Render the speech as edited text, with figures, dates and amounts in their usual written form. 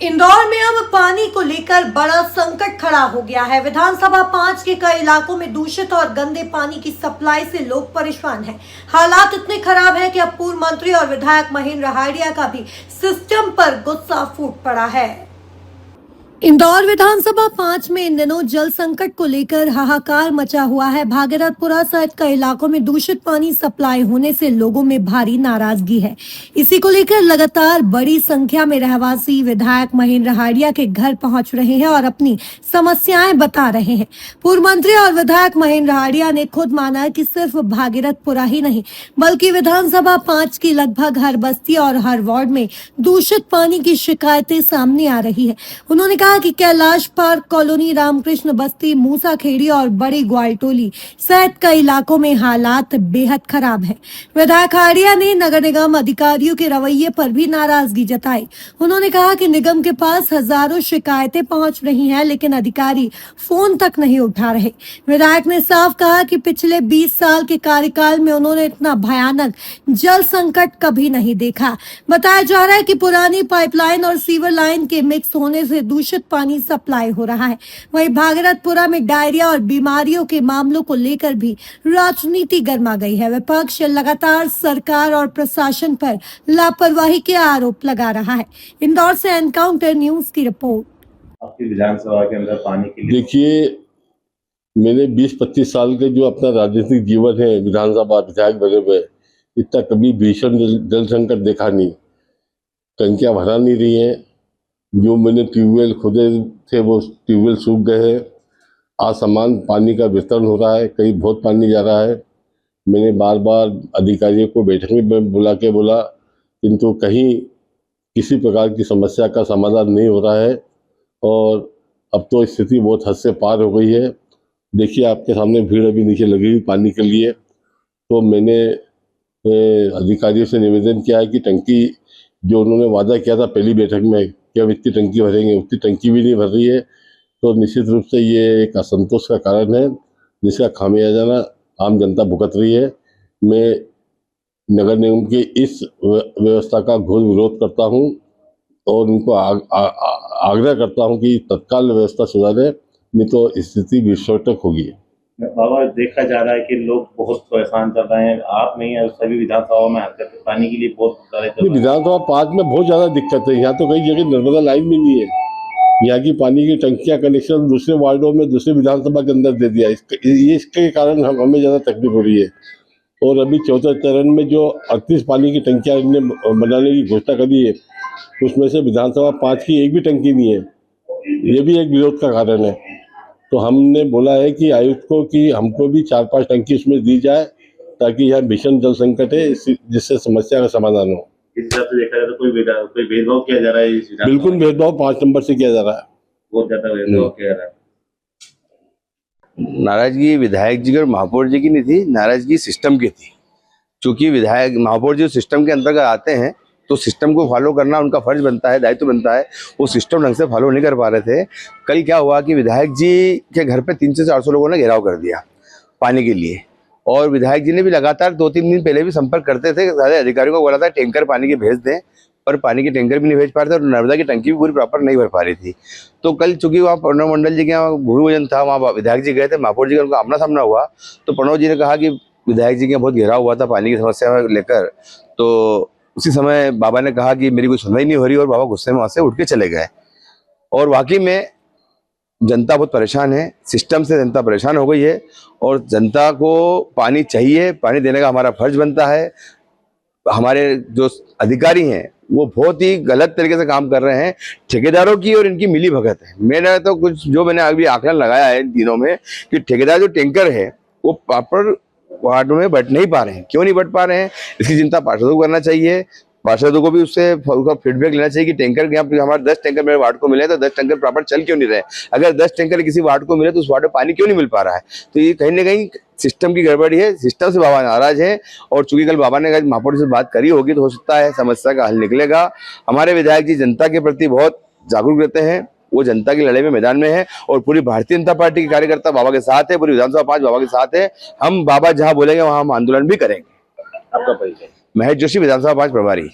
इंदौर में अब पानी को लेकर बड़ा संकट खड़ा हो गया है। विधानसभा 5 के कई इलाकों में दूषित और गंदे पानी की सप्लाई से लोग परेशान हैं। हालात इतने खराब हैं कि अब पूर्व मंत्री और विधायक महेंद्र हाड़िया का भी सिस्टम पर गुस्सा फूट पड़ा है। इंदौर विधानसभा 5 में इन दिनों जल संकट को लेकर हाहाकार मचा हुआ है। भागीरथपुरा सहित कई इलाकों में दूषित पानी सप्लाई होने से लोगों में भारी नाराजगी है। इसी को लेकर लगातार बड़ी संख्या में रहवासी विधायक महेंद्र हाड़िया के घर पहुंच रहे हैं और अपनी समस्याएं बता रहे हैं। पूर्व मंत्री और विधायक महेंद्र हाड़िया ने खुद माना कि सिर्फ भागीरथपुरा ही नहीं बल्कि विधानसभा 5 की लगभग हर बस्ती और हर वार्ड में दूषित पानी की शिकायतें सामने आ रही है। उन्होंने कहा कि कैलाश पार्क कॉलोनी, रामकृष्ण बस्ती, मूसा खेड़ी और बड़ी ग्वालटोली सहित कई इलाकों में हालात बेहद खराब है। विधायक हाड़िया ने नगर निगम अधिकारियों के रवैये पर भी नाराजगी जताई। उन्होंने कहा कि निगम के पास हजारों शिकायतें पहुंच रही हैं, लेकिन अधिकारी फोन तक नहीं उठा रहे। विधायक ने साफ कहा कि पिछले 20 साल के कार्यकाल में उन्होंने इतना भयानक जल संकट कभी नहीं देखा। बताया जा रहा है कि पुरानी पाइपलाइन और सीवर लाइन के मिक्स होने से दूषित पानी सप्लाई हो रहा है। वहीं भागीरथपुरा में डायरिया और बीमारियों के मामलों को लेकर भी राजनीति गर्मा गई है। विपक्ष लगातार सरकार और प्रशासन पर लापरवाही के आरोप लगा रहा है। इंदौर से एनकाउंटर न्यूज की रिपोर्ट। आपकी विधानसभा के अंदर पानी के लिए देखिए, मैंने 20-25 साल के जो अपना राजनीतिक जीवन है विधानसभा विधायक बने हुए, इतना कभी भीषण जल संकट देखा नहीं। टंकियां भरा नहीं रही हैं। जो मैंने ट्यूबवेल खोदे थे वो ट्यूबवेल सूख गए हैं। असमान पानी का वितरण हो रहा है, कहीं बहुत पानी जा रहा है। मैंने बार बार अधिकारियों को बैठक में बोला, किंतु कहीं किसी प्रकार की समस्या का समाधान नहीं हो रहा है और अब तो स्थिति बहुत हद से पार हो गई है। देखिए, आपके सामने भीड़ अभी नीचे लगी हुई पानी के लिए। तो मैंने अधिकारियों से निवेदन किया है कि टंकी जो उन्होंने वादा किया था पहली बैठक में कि अब इतनी टंकी भरेंगे, उतनी टंकी भी नहीं भर रही है। तो निश्चित रूप से ये एक असंतोष का कारण है, जिसका खामियाजा आम जनता भुगत रही है। मैं नगर निगम की इस व्यवस्था का घोर विरोध करता हूं और उनको आग्रह करता हूं कि तत्काल व्यवस्था सुधारें, नहीं तो स्थिति विस्फोटक होगी। बाबा, देखा जा रहा है कि लोग बहुत परेशान चल रहे हैं। आप नहीं है, सभी विधानसभा में हरकत पानी के लिए बहुत ज़्यादा। विधानसभा 5 में बहुत ज़्यादा दिक्कत है। यहाँ तो कई जगह नर्मदा लाइन भी नहीं है। यहाँ की पानी की टंकियाँ कनेक्शन दूसरे वार्डों में दूसरे विधानसभा के अंदर दे दिया। इसके कारण हमें ज़्यादा तकलीफ हो रही है। और अभी चौथे चरण में जो 38 पानी की टंकियाँ इन्हें बनाने की घोषणा करी है, उसमें से विधानसभा 5 की एक भी टंकी नहीं है। ये भी एक विरोध का कारण है। तो हमने बोला है कि आयुक्त को कि हमको भी 4-5 टंकी उसमें दी जाए, ताकि यहाँ भीषण जल संकट है, जिससे समस्या का समाधान हो। इस हिसाब से देखा जाए तो कोई भेदभाव किया जा रहा है। बिल्कुल भेदभाव 5 नंबर से किया जा रहा है। बहुत ज्यादा भेदभाव किया जा रहा है। नाराजगी विधायक जी और महापौर जी की नहीं थी, नाराजगी सिस्टम की थी। क्योंकि विधायक महापौर जी सिस्टम के अंतर्गत आते हैं तो सिस्टम को फॉलो करना उनका फर्ज बनता है, दायित्व बनता है। वो सिस्टम ढंग से फॉलो नहीं कर पा रहे थे। कल क्या हुआ कि विधायक जी के घर पे 300 से 400 लोगों ने घेराव कर दिया पानी के लिए, और विधायक जी ने भी लगातार 2-3 दिन पहले भी संपर्क करते थे। सारे अधिकारियों को बोला था टैंकर पानी के भेज दें, पर पानी के टैंकर भी नहीं भेज पा रहे थे और नर्मदा की टंकी भी पूरी प्रॉपर नहीं भर पा रही थी। तो कल चूंकि वहाँ प्रणव मंडल जी के यहाँ भूमि पूजन था, वहाँ विधायक जी गए थे, महापौर जी का उनका आमना सामना हुआ। तो प्रणव जी ने कहा कि विधायक जी के बहुत घेराव हुआ था पानी की समस्या लेकर। तो उसी समय बाबा ने कहा कि मेरी कोई सुनवाई नहीं हो रही, और बाबा गुस्से में वहाँ से उठ के चले गए। और वाकई में जनता बहुत परेशान है, सिस्टम से जनता परेशान हो गई है और जनता को पानी चाहिए। पानी देने का हमारा फर्ज बनता है। हमारे जो अधिकारी हैं वो बहुत ही गलत तरीके से काम कर रहे हैं। ठेकेदारों की और इनकी मिली भगत है। मैंने तो कुछ जो मैंने अभी आकलन लगाया है इन दिनों में कि ठेकेदार जो टैंकर है वो प्रॉपर वार्डों में बट नहीं पा रहे हैं। क्यों नहीं बट पा रहे हैं, इसकी चिंता पार्षदों को करना चाहिए। पार्षदों को भी उससे उसका फीडबैक लेना चाहिए कि टैंकर यहाँ हमारे 10 टैंकर मेरे वार्ड को मिले तो 10 टैंकर प्रॉपर चल क्यों नहीं रहे। अगर 10 टैंकर किसी वार्ड को मिले तो उस वार्ड में पानी क्यों नहीं मिल पा रहा है। तो ये कहीं ना कहीं सिस्टम की गड़बड़ी है। सिस्टम से बाबा नाराज है और चूंकि कल बाबा ने महापौर से बात करी होगी तो हो सकता है समस्या का हल निकलेगा। हमारे विधायक जी जनता के प्रति बहुत जागरूक रहते हैं। वो जनता की लड़ाई में मैदान में है और पूरी भारतीय जनता पार्टी के कार्यकर्ता बाबा के साथ है, पूरी विधानसभा 5 बाबा के साथ है। हम बाबा जहां बोलेंगे वहां हम आंदोलन भी करेंगे। आपका परिचय? महेश जोशी, विधानसभा 5 प्रभारी।